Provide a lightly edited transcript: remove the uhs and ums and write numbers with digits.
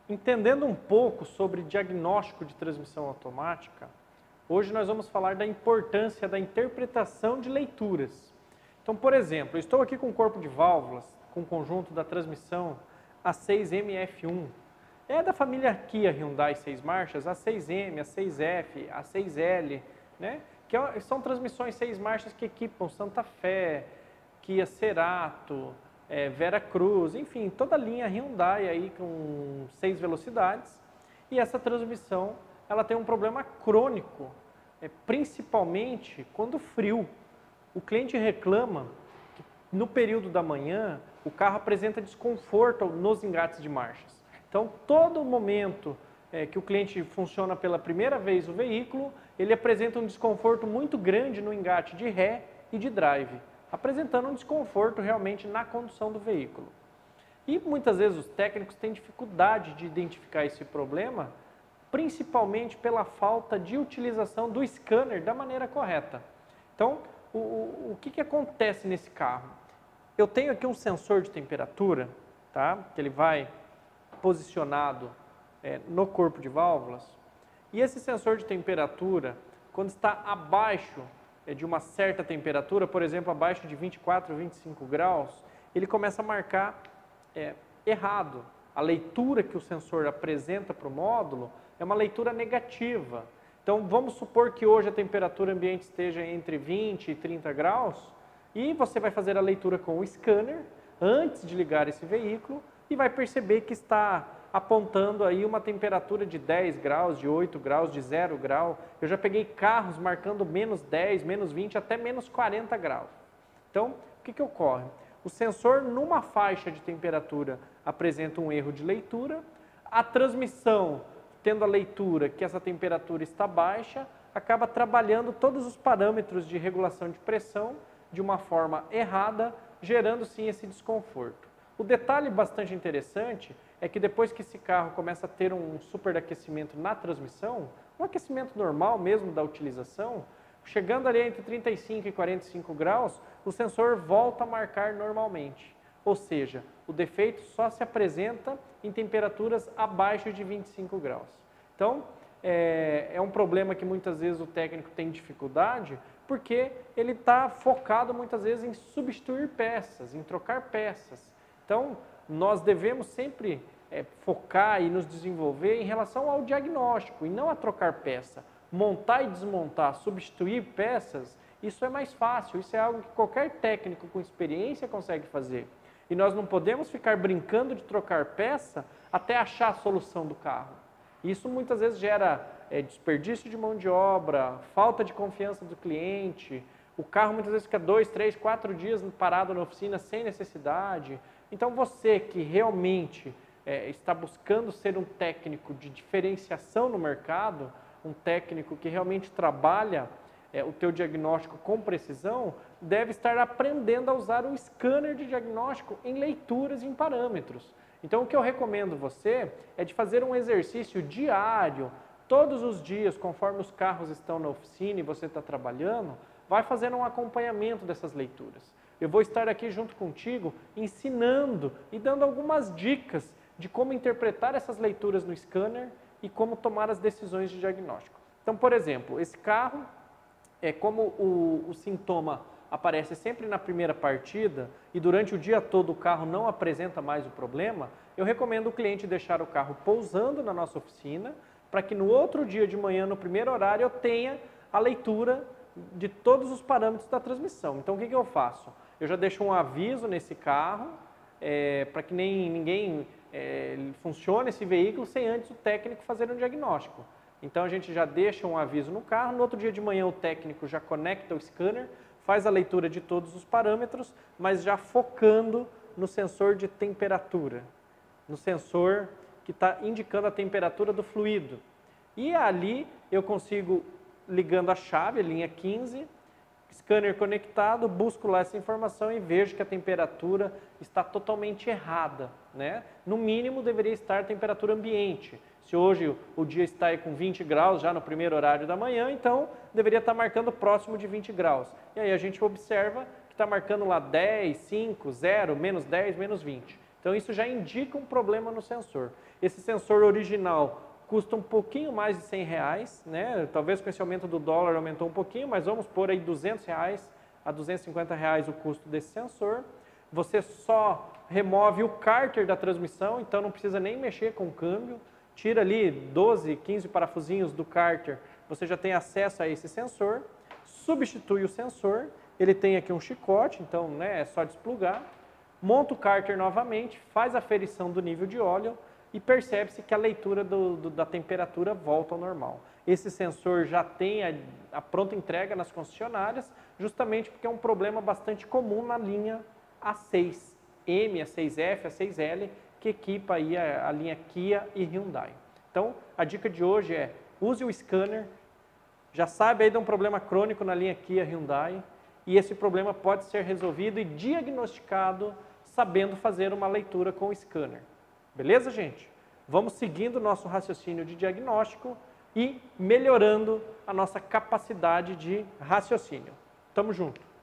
Entendendo um pouco sobre diagnóstico de transmissão automática, hoje nós vamos falar da importância da interpretação de leituras. Então, por exemplo, eu estou aqui com um corpo de válvulas, com o conjunto da transmissão A6MF1. É da família Kia Hyundai 6 marchas, A6M, A6F, A6L, né? São transmissões 6 marchas que equipam Santa Fé, Kia Cerato, Vera Cruz, enfim, toda a linha Hyundai aí com 6 velocidades. E essa transmissão, ela tem um problema crônico, principalmente quando frio. O cliente reclama que no período da manhã o carro apresenta desconforto nos engates de marchas. Então, todo momento que o cliente funciona pela primeira vez o veículo, ele apresenta um desconforto muito grande no engate de ré e de drive, apresentando um desconforto realmente na condução do veículo. E muitas vezes os técnicos têm dificuldade de identificar esse problema, principalmente pela falta de utilização do scanner da maneira correta. Então, o que acontece nesse carro? Eu tenho aqui um sensor de temperatura, tá? Que ele vai posicionado no corpo de válvulas, e esse sensor de temperatura, quando está abaixo de uma certa temperatura, por exemplo, abaixo de 24, 25 graus, ele começa a marcar errado. A leitura que o sensor apresenta para o módulo é uma leitura negativa. Então, vamos supor que hoje a temperatura ambiente esteja entre 20 e 30 graus, e você vai fazer a leitura com o scanner antes de ligar esse veículo e vai perceber que está apontando aí uma temperatura de 10 graus, de 8 graus, de 0 grau. Eu já peguei carros marcando menos 10, menos 20, até menos 40 graus. Então, o que ocorre? O sensor, numa faixa de temperatura, apresenta um erro de leitura. A transmissão, tendo a leitura que essa temperatura está baixa, acaba trabalhando todos os parâmetros de regulação de pressão de uma forma errada, gerando sim esse desconforto. O detalhe bastante interessante é que depois que esse carro começa a ter um superaquecimento na transmissão, um aquecimento normal mesmo da utilização, chegando ali entre 35 e 45 graus, o sensor volta a marcar normalmente. Ou seja, o defeito só se apresenta em temperaturas abaixo de 25 graus. Então, é um problema que muitas vezes o técnico tem dificuldade, porque ele está focado muitas vezes em substituir peças, em trocar peças. Então, nós devemos sempre focar e nos desenvolver em relação ao diagnóstico e não a trocar peça. Montar e desmontar, substituir peças, isso é mais fácil, isso é algo que qualquer técnico com experiência consegue fazer. E nós não podemos ficar brincando de trocar peça até achar a solução do carro. Isso muitas vezes gera desperdício de mão de obra, falta de confiança do cliente, o carro muitas vezes fica 2, 3, 4 dias parado na oficina sem necessidade. Então você que realmente está buscando ser um técnico de diferenciação no mercado, um técnico que realmente trabalha o teu diagnóstico com precisão, deve estar aprendendo a usar o scanner de diagnóstico em leituras e em parâmetros. Então o que eu recomendo você é de fazer um exercício diário, todos os dias, conforme os carros estão na oficina e você está trabalhando, vai fazendo um acompanhamento dessas leituras. Eu vou estar aqui junto contigo ensinando e dando algumas dicas de como interpretar essas leituras no scanner e como tomar as decisões de diagnóstico. Então, por exemplo, esse carro, como o sintoma aparece sempre na primeira partida e durante o dia todo o carro não apresenta mais o problema, eu recomendo o cliente deixar o carro pousando na nossa oficina para que no outro dia de manhã, no primeiro horário, eu tenha a leitura de todos os parâmetros da transmissão. Então, o que eu faço? Eu já deixo um aviso nesse carro para que ninguém funcione esse veículo sem antes o técnico fazer um diagnóstico. Então, a gente já deixa um aviso no carro, no outro dia de manhã o técnico já conecta o scanner, faz a leitura de todos os parâmetros, mas já focando no sensor de temperatura, no sensor que está indicando a temperatura do fluido. E ali eu consigo, ligando a chave, linha 15, scanner conectado, busco lá essa informação e vejo que a temperatura está totalmente errada, né? No mínimo deveria estar a temperatura ambiente. Se hoje o dia está aí com 20 graus já no primeiro horário da manhã, então deveria estar marcando próximo de 20 graus. E aí a gente observa que está marcando lá 10, 5, 0, menos 10, menos 20. Então isso já indica um problema no sensor. Esse sensor original custa um pouquinho mais de R$100, né? Talvez com esse aumento do dólar aumentou um pouquinho, mas vamos pôr aí R$200 a R$250 o custo desse sensor. Você só remove o cárter da transmissão, então não precisa nem mexer com o câmbio. Tira ali 12, 15 parafusinhos do cárter, você já tem acesso a esse sensor. Substitui o sensor, ele tem aqui um chicote, então né, é só desplugar. Monta o cárter novamente, faz a aferição do nível de óleo e percebe-se que a leitura da temperatura volta ao normal. Esse sensor já tem a pronta entrega nas concessionárias, justamente porque é um problema bastante comum na linha A6M, A6F, A6L, que equipa aí a linha Kia e Hyundai. Então, a dica de hoje é, use o scanner, já sabe aí de um problema crônico na linha Kia e Hyundai, e esse problema pode ser resolvido e diagnosticado sabendo fazer uma leitura com o scanner. Beleza, gente? Vamos seguindo o nosso raciocínio de diagnóstico e melhorando a nossa capacidade de raciocínio. Tamo junto!